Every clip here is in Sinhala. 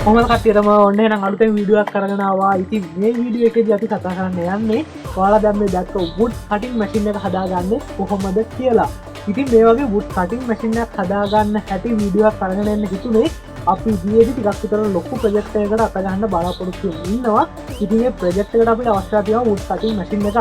කොහොමද කට්ටියටම ඔන්න නම් අලුතෙන් වීඩියෝ එකක් කරගෙන ආවා. ඉතින් මේ වීඩියෝ එකේදී අපි කතා කරන්න යන්නේ ඔයාලා දැන් මේ දැක්ක wood cutting machine එක හදාගන්නේ කොහොමද කියලා. ඉතින් මේ වගේ wood cutting machine එකක් හදාගන්න හැටි වීඩියෝ එකක් අරගෙන එන්න හිතුනේ. අපි ඉදිරියේදී ටිකක් විතර ලොකු ප්‍රොජෙක්ට් එකකට අත ගන්න බලාපොරොත්තු ඉන්නවා. ඉතින් මේ ප්‍රොජෙක්ට් එකට අපිට අවශ්‍ය තියෙනවා wood cutting machine එකක්.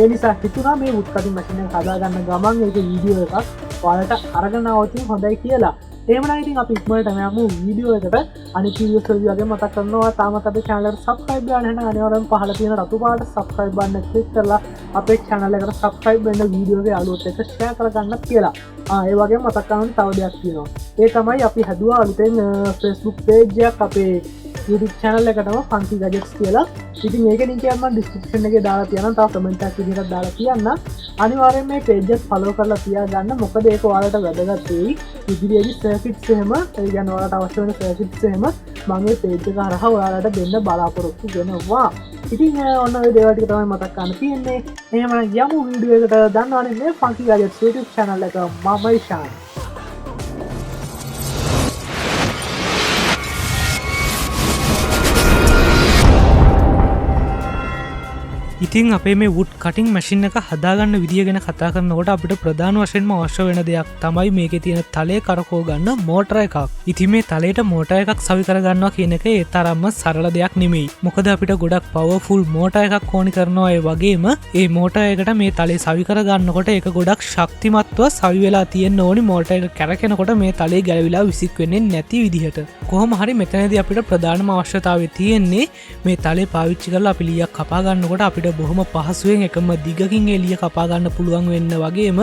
ඒ නිසා හිතුණා මේ wood cutting machine එක හදාගන්න ගමන් ඒකේ වීඩියෝ එකක් ඔයාලට අරගෙන આવොත් හොඳයි කියලා. එහෙමනම් ඉතින් අපි ඉක්මනට යමු වීඩියෝ එකට. අනිත් වීඩියෝස් වලදී වගේ මතක් කරනවා තාමත් අපේ channel එකට subscribe කරන්න නැත්නම් අනිවාර්යෙන් පහළ තියෙන රතු පාට subscribe button එක click කරලා අපේ channel එකට subscribe වෙන්න වීඩියෝ එකේ යාළුවොත් එක්ක share කරගන්න කියලා. ඒ වගේම මතක් කරගන්න තව දෙයක් තියෙනවා. ඒ තමයි අපි හදුවා අලුතෙන් Facebook page එකක් අපේ YouTube channel එකටම Funky Gadgets කියලා. ඉතින් ඒක link එක මම description එකේ දාලා තියෙනවා. තව comment එකක් විදිහට දාලා තියන්න. අනිවාර්යෙන් මේ page එක follow කරලා තියාගන්න. මොකද ඒක ඔයාලට වැදගත් වෙයි. ඉදිරියේදී circuits එහෙම ඒ කියන්නේ ඔයාලට අවශ්‍ය වෙන circuits එහෙම මම මේ page එක හරහා ඔයාලට දෙන්න බලාපොරොත්තු වෙනවා. ඉතින් ඔන්න ඔය දේවල් ටික තමයි මතක් කරන්න තියෙන්නේ. එහෙමනම් යමු වීඩියෝ එකට. දන්නවනේ මේ Funky Gadgets YouTube channel එක මම ඉෂාන්. ඉතින් අපේ මේ wood cutting machine එක හදාගන්න විදිය ගැන කතා කරනකොට අපිට ප්‍රධාන වශයෙන්ම අවශ්‍ය වෙන දෙයක් තමයි මේකේ තියෙන තලය කරකව ගන්න මෝටර එකක්. ඉතින් මේ තලයට මෝටර එකක් සවි කරගන්නවා කියන එක ඒ තරම්ම සරල දෙයක් නෙමෙයි. මොකද අපිට ගොඩක් powerful මෝටර එකක් ඕනි කරනවා. ඒ වගේම ඒ මෝටර එකට මේ තලය සවි කරගන්නකොට ඒක ගොඩක් ශක්තිමත්ව සවි වෙලා තියෙන්න ඕනි. මෝටර එක කැරකෙනකොට මේ තලය ගැලවිලා විසික් වෙන්නේ නැති විදිහට. කොහොම හරි මෙතනදී අපිට ප්‍රධානම අවශ්‍යතාවය තියෙන්නේ මේ තලය පාවිච්චි කරලා අපි ලීයක් කපා ගන්නකොට අපිට බොහොම පහසුවෙන් එකම දිගකින් එළිය කපා ගන්න පුළුවන් වෙන්න වගේම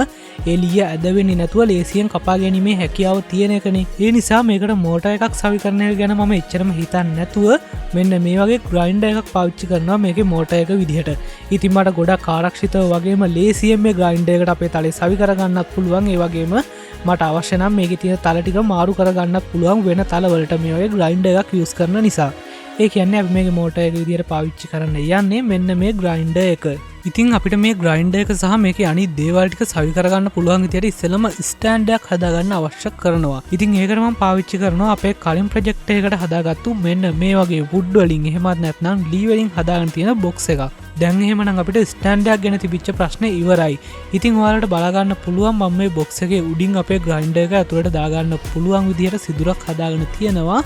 එළිය ඇද වෙන්නේ නැතුව ලේසියෙන් කපා ගැනීමේ හැකියාව තියෙන එකනේ. ඒ නිසා මේකට මෝටර එකක් සවි කරන එක ගැන මම එච්චරම හිතන්නේ නැතුව මෙන්න මේ වගේ ග්‍රයින්ඩර් එකක් පාවිච්චි කරනවා මේකේ මෝටර එක විදිහට. ඉතින් මට ගොඩක් ආරක්ෂිතව වගේම ලේසියෙන් මේ ග්‍රයින්ඩර් එකට අපේ තලේ සවි කරගන්නත් පුළුවන්. ඒ වගේම මට අවශ්‍ය නම් මේකේ තියෙන තල ටික මාරු කරගන්නත් පුළුවන් වෙන තල වලට මේ වගේ ග්‍රයින්ඩර් එකක් යූස් කරන නිසා. ඒ කියන්නේ අපි මේකේ මෝටර එක විදිහට පාවිච්චි කරන්න යන්නේ මෙන්න මේ ග්‍රයින්ඩර් එක. ඉතින් අපිට මේ ග්‍රයින්ඩර් එක සහ මේකේ අනිත් දේවල් ටික සවි කරගන්න පුළුවන් විදිහට ඉස්සෙල්ලම ස්ටෑන්ඩ් එකක් හදාගන්න අවශ්‍ය කරනවා. ඉතින් ඒකට මම පාවිච්චි කරනවා අපේ කලින් ප්‍රොජෙක්ට් එකකට හදාගත්තු මෙන්න මේ වගේ wood වලින් එහෙමත් නැත්නම් ලී වලින් හදාගෙන තියෙන බොක්ස් එකක්. දැන් එහෙමනම් අපිට ස්ටෑන්ඩ් එකක් ගැන තිබිච්ච ප්‍රශ්නේ ඉවරයි. ඉතින් ඔයාලට බලා ගන්න පුළුවන් මම මේ බොක්ස් එකේ උඩින් අපේ ග්‍රයින්ඩර් එක ඇතුළට දාගන්න පුළුවන් විදිහට සිදුරක් හදාගෙන තියෙනවා.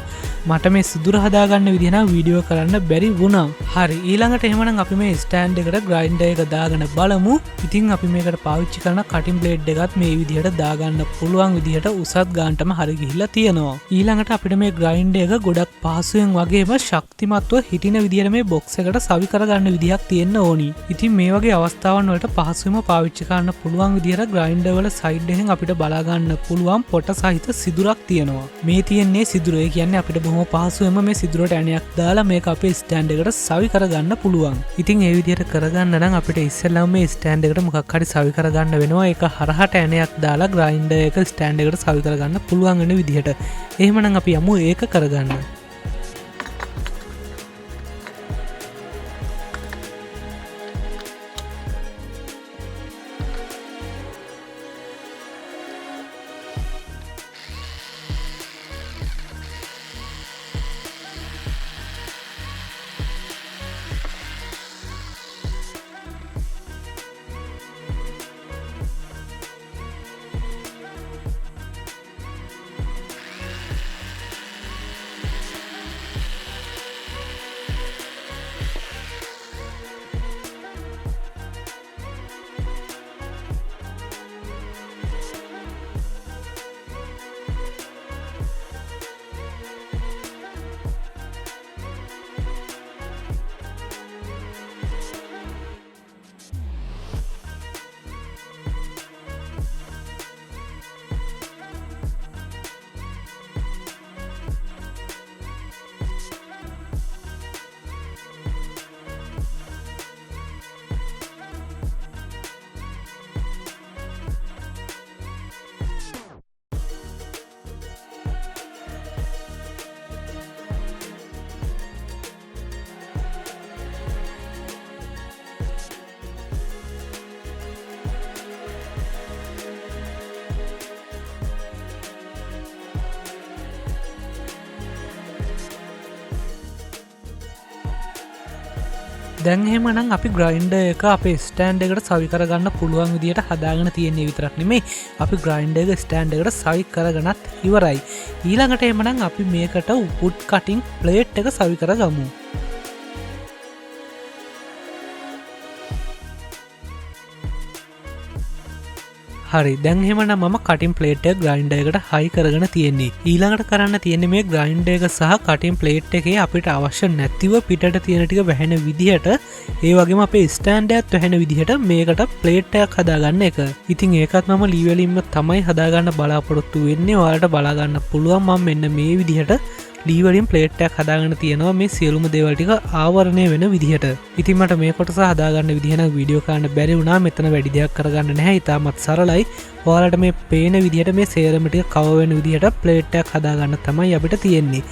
මට මේ සිදුර හදාගන්න විදිහ නම් වීඩියෝ කරන්න බැරි වුණා. හරි ඊළඟට එහෙමනම් අපි මේ ස්ටෑන්ඩ් එකට ග්‍රයින්ඩර් එක දාගෙන බලමු. ඉතින් අපි මේකට පාවිච්චි කරන කටින් බ්ලේඩ් එකත් මේ විදිහට දාගන්න පුළුවන් විදිහට උසත් ගානටම හරි ගිහිල්ලා තියෙනවා. ඊළඟට අපිට මේ ග්‍රයින්ඩර් එක ගොඩක් පහසුවෙන් වගේම ශක්තිමත්ව හිටින විදිහට මේ බොක්ස් එකට සවි කරගන්න විදිහක් තියෙන්න ඕනි. ඉතින් මේ වගේ අවස්ථාවන් වලට පහසුවෙන්ම පාවිච්චි කරන්න පුළුවන් විදිහට ග්‍රයින්ඩර් වල සයිඩ් එකෙන් අපිට බලා ගන්න පුළුවන් පොට සහිත සිදුරක් තියෙනවා. මේ තියෙන්නේ සිදුර. ඒ කියන්නේ අපිට බොහොම පහසුවෙන්ම මේ සිදුරට ඇණයක් දාලා මේක අපේ ස්ටෑන්ඩ් එකට සවි කරගන්න පුළුවන්. ඉතින් ඒ විදිහට කරගන්න නම් අපිට ඉස්සෙල්ලාම මේ ස්ටෑන්ඩ් එකට මොකක් හරි සවි කරගන්න වෙනවා. ඒක හරහට ඇණයක් දාලා ග්‍රයින්ඩර් එක ස්ටෑන්ඩ් එකට සවි කරගන්න පුළුවන් වෙන විදිහට. එහෙමනම් අපි යමු ඒක කරගන්න. දැන් එහෙමනම් අපි ග්‍රයින්ඩර් එක අපේ ස්ටෑන්ඩ් එකට සවි කරගන්න පුළුවන් විදියට හදාගෙන තියෙන්නේ විතරක් නෙමෙයි අපි ග්‍රයින්ඩර් එක ස්ටෑන්ඩ් එකට සවි කරගෙනත් ඉවරයි. ඊළඟට එහෙමනම් අපි මේකට වුඩ් කටින් ප්ලේට් එක සවි කරගමු. හරි දැන් එහෙමනම් මම කටින් ප්ලේට් එක ග්‍රයින්ඩර් එකට හයි කරගෙන තියෙන්නේ. ඊළඟට කරන්න තියෙන්නේ මේ ග්‍රයින්ඩර් එක සහ කටින් ප්ලේට් එකේ අපිට අවශ්‍ය නැතිව පිටට තියෙන ටික වැහෙන විදිහට ඒ වගේම අපේ ස්ටෑන්ඩ් එකත් වැහෙන විදිහට මේකට ප්ලේට් එකක් හදාගන්න එක. ඉතින් ඒකත් මම ලී වලින්ම තමයි හදාගන්න බලාපොරොත්තු වෙන්නේ. ඔයාලට බලා ගන්න පුළුවන් මම මෙන්න මේ විදිහට ලී වලින් ප්ලේට් එකක් හදාගෙන තියෙනවා මේ සියලුම දේවල් ටික ආවරණය වෙන විදිහට. ඉතින් මට මේ කොටස හදාගන්න විදිහ නම් වීඩියෝ කරන්න බැරි වුණා. මෙතන වැඩි දෙයක් කරගන්න නැහැ. ඉතාමත් සරලයි. ඔයාලට මේ පේන විදිහට මේ සේරම ටික කවර් වෙන විදිහට ප්ලේට් එකක් හදාගන්න තමයි අපිට තියෙන්නේ.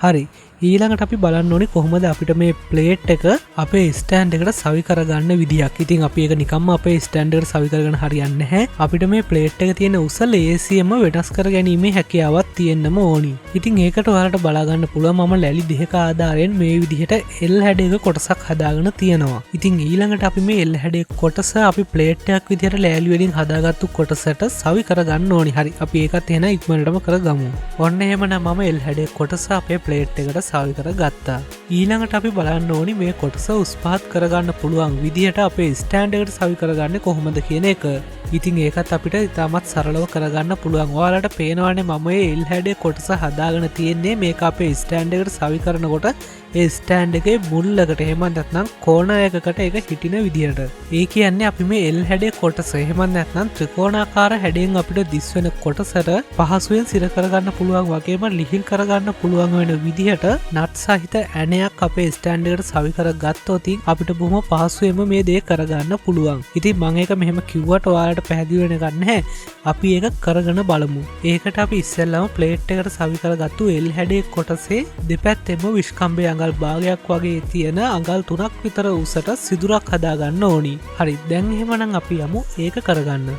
හරි. ඊළඟට අපි බලන්න ඕනේ කොහොමද අපිට මේ ප්ලේට් එක අපේ ස්ටෑන්ඩ් එකට සවි කරගන්න විදියක්. ඉතින් අපි ඒක නිකම්ම අපේ ස්ටෑන්ඩ් එකට සවි කරගෙන හරියන්නේ නැහැ. අපිට මේ ප්ලේට් එක තියෙන උස ලේසියෙන්ම වෙනස් කර ගැනීමේ හැකියාවක් තියෙන්නම ඕනි. ඉතින් ඒකට ඔයාලට බලා ගන්න පුළුවන් මම ලැලි දෙකක ආධාරයෙන් මේ විදිහට L හැඩයක කොටසක් හදාගෙන තියෙනවා. ඉතින් ඊළඟට අපි මේ L හැඩයේ කොටස අපි ප්ලේට් එකක් විදිහට ලෑලි වලින් හදාගත්තු කොටසට සවි කරගන්න ඕනි. හරි. අපි ඒකත් එහෙනම් ඉක්මනටම කරගමු. ඔන්න එහෙමනම් මම L හැඩයේ කොටස අපේ ප්ලේට් එකට සවි කර ගත්තා. ඊළඟට අපි බලන්න ඕනි මේ කොටස උස් පහත් කරගන්න පුළුවන් විදිහට අපේ ස්ටෑන්ඩ් එකට සවි කරගන්නේ කොහොමද කියන එක. ඉතින් ඒකත් අපිට ඉතාමත් සරලව කරගන්න පුළුවන්. ඔයාලට පේනවානේ මම මේ L හැඩයේ කොටස හදාගෙන තියෙන්නේ මේක අපේ ස්ටෑන්ඩ් එකට සවි කරනකොට ඒ ස්ටෑන්ඩ් එකේ මුල්ලකට එහෙම නැත්නම් කෝණ එකකට ඒක හිටින විදිහට. ඒ කියන්නේ අපි මේ L හැඩයේ කොටස එහෙම නැත්නම් ත්‍රිකෝණාකාර හැඩයෙන් අපිට දිස් වෙන කොටසට පහසුවෙන් සිර කරගන්න පුළුවන් වගේම ලිහිල් කරගන්න පුළුවන් වෙන විදිහට නට් සහිත ඇණයක් අපේ ස්ටෑන්ඩ් එකට සවි කරගත්තොත් අපිට බොහොම පහසුවෙන්ම මේ දේ කරගන්න පුළුවන්. ඉතින් මම ඒක මෙහෙම කිව්වට ඔයාලට පැහැදිලි වෙන්න ගන්න නැහැ. අපි ඒක කරගෙන බලමු. ඒකට අපි ඉස්සෙල්ලාම ප්ලේට් එකට සවි කරගත්තු L හැඩයේ කොටසේ දෙපැත්තෙම විස්කම්බේ අඟල් භාගයක් වගේ තියෙන අඟල් 3ක් විතර උසට සිදුරක් හදාගන්න ඕනි. හරි. දැන් එහෙමනම් අපි යමු ඒක කරගන්න.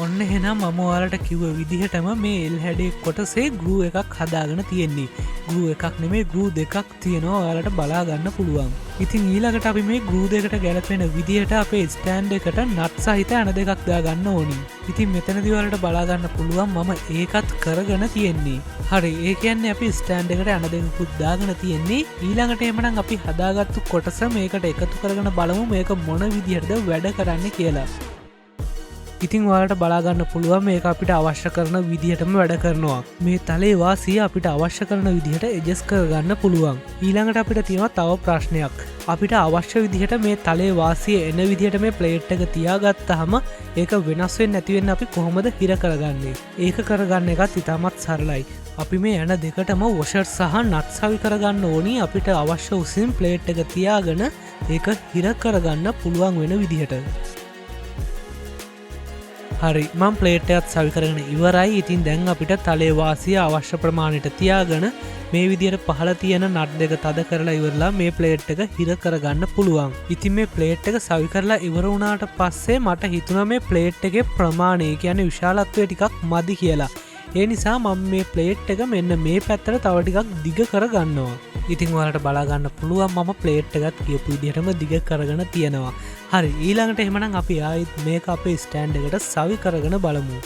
ඔන්න එහෙනම් මම ඔයාලට කිව්ව විදිහටම මේ L හැඩයේ කොටසේ ග්ලූ එකක් හදාගෙන තියෙන්නේ. ග්ලූ එකක් නෙමෙයි ග්ලූ දෙකක් තියෙනවා ඔයාලට බලා ගන්න පුළුවන්. ඉතින් ඊළඟට අපි මේ ග්ලූ දෙකට ගැලපෙන විදිහට අපේ ස්ටෑන්ඩ් එකට නට් සහිත ඇණ දෙකක් දාගන්න ඕනි. ඉතින් මෙතනදී ඔයාලට බලා ගන්න පුළුවන් මම ඒකත් කරගෙන තියෙන්නේ. හරි. ඒ කියන්නේ අපි ස්ටෑන්ඩ් එකට ඇණ දෙකකුත් දාගෙන තියෙන්නේ. ඊළඟට එමනම් අපි හදාගත්තු කොටස මේකට එකතු කරගෙන බලමු මේක මොන විදිහටද වැඩ කරන්නේ කියලා. ඉතින් ඔයාලට බලා ගන්න පුළුවන් මේක අපිට අවශ්‍ය කරන විදිහටම වැඩ කරනවා. මේ තලයේ වාසිය අපිට අවශ්‍ය කරන විදිහට ඇඩ්ජස්ට් කරගන්න පුළුවන්. ඊළඟට අපිට තියෙනවා තව ප්‍රශ්නයක්. අපිට අවශ්‍ය විදිහට මේ තලයේ වාසිය එන විදිහට මේ ප්ලේට් එක තියාගත්තාම ඒක වෙනස් වෙන්නේ නැති වෙන්න අපි කොහොමද හිර කරගන්නේ? ඒක කරගන්න එකත් ඉතාමත් සරලයි. අපි මේ ඇණ දෙකටම වොෂර් සහ නට් සවි කරගන්න ඕනි. අපිට අවශ්‍ය උසින් ප්ලේට් එක තියාගෙන ඒක හිර කරගන්න පුළුවන් වෙන විදිහට. හරි මම ප්ලේට් එකත් සවි කරගෙන ඉවරයි. ඉතින් දැන් අපිට තලයේ වාසිය අවශ්‍ය ප්‍රමාණයට තියාගෙන මේ විදියට පහළ තියෙන නට් දෙක තද කරලා ඉවරලා මේ ප්ලේට් එක හිර කරගන්න පුළුවන්. ඉතින් මේ ප්ලේට් එක සවි කරලා ඉවර වුණාට පස්සේ මට හිතුණා මේ ප්ලේට් එකේ ප්‍රමාණය කියන්නේ විශාලත්වය ටිකක් මදි කියලා. ඒ නිසා මම මේ ප්ලේට් එක මෙන්න මේ පැත්තට තව ටිකක් දිග කරගන්නවා. ඉතින් ඔයාලට බලා ගන්න පුළුවන් මම ප්ලේට් එකත් කියපු විදිහටම දිග කරගෙන තියෙනවා. හරි ඊළඟට එහෙමනම් අපි ආයෙත් මේක අපේ ස්ටෑන්ඩ් එකට සවි කරගෙන බලමු.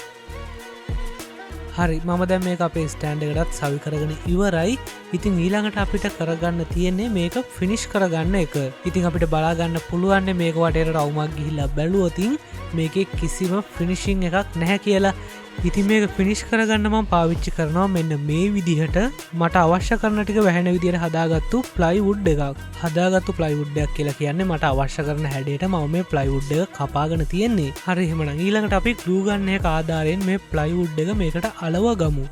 හරි මම දැන් මේක අපේ ස්ටෑන්ඩ් එකටත් සවි කරගෙන ඉවරයි. ඉතින් ඊළඟට අපිට කරගන්න තියෙන්නේ මේක ෆිනිෂ් කරගන්න එක. ඉතින් අපිට බලා ගන්න පුළුවන් මේක වටේට රවුමක් ගිහිල්ලා බැලුවොත් මේකේ කිසිම ෆිනිෂින් එකක් නැහැ කියලා. ඉතින් මේක ෆිනිෂ් කරගන්න මම පාවිච්චි කරනවා මෙන්න මේ විදිහට මට අවශ්‍ය කරන ටික වැහෙන විදිහට හදාගත්තු ප්ලයිවුඩ් එකක්. හදාගත්තු ප්ලයිවුඩ් එකක් කියලා කියන්නේ මට අවශ්‍ය කරන හැඩයට මම මේ ප්ලයිවුඩ් එක කපාගෙන තියෙන්නේ. හරි එහෙමනම් ඊළඟට අපි ග්ලූ ගන් එක ආධාරයෙන් මේ ප්ලයිවුඩ් එක මේකට අලව ගමු.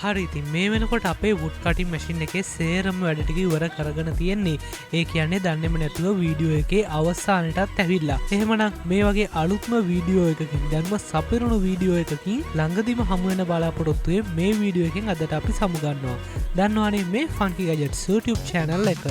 හරි ඉතින් මේ වෙනකොට අපේ වුඩ් කටින් මැෂින් එකේ සේරම වැඩ ටික ඉවර කරගෙන තියෙන්නේ. ඒ කියන්නේ දන්නේම නැතුව වීඩියෝ එකේ අවසානයටත් ඇවිල්ලා. එහෙමනම් මේ වගේ අලුත්ම වීඩියෝ එකකින් දැන්ම සපිරුණු වීඩියෝ එකකින් ළඟදිම හමු වෙන බලාපොරොත්තු මේ වීඩියෝ එකෙන් අදට අපි සමු ගන්නවා. දන්නවනේ මේ ෆන්කි ගැජට්ස් YouTube channel එක.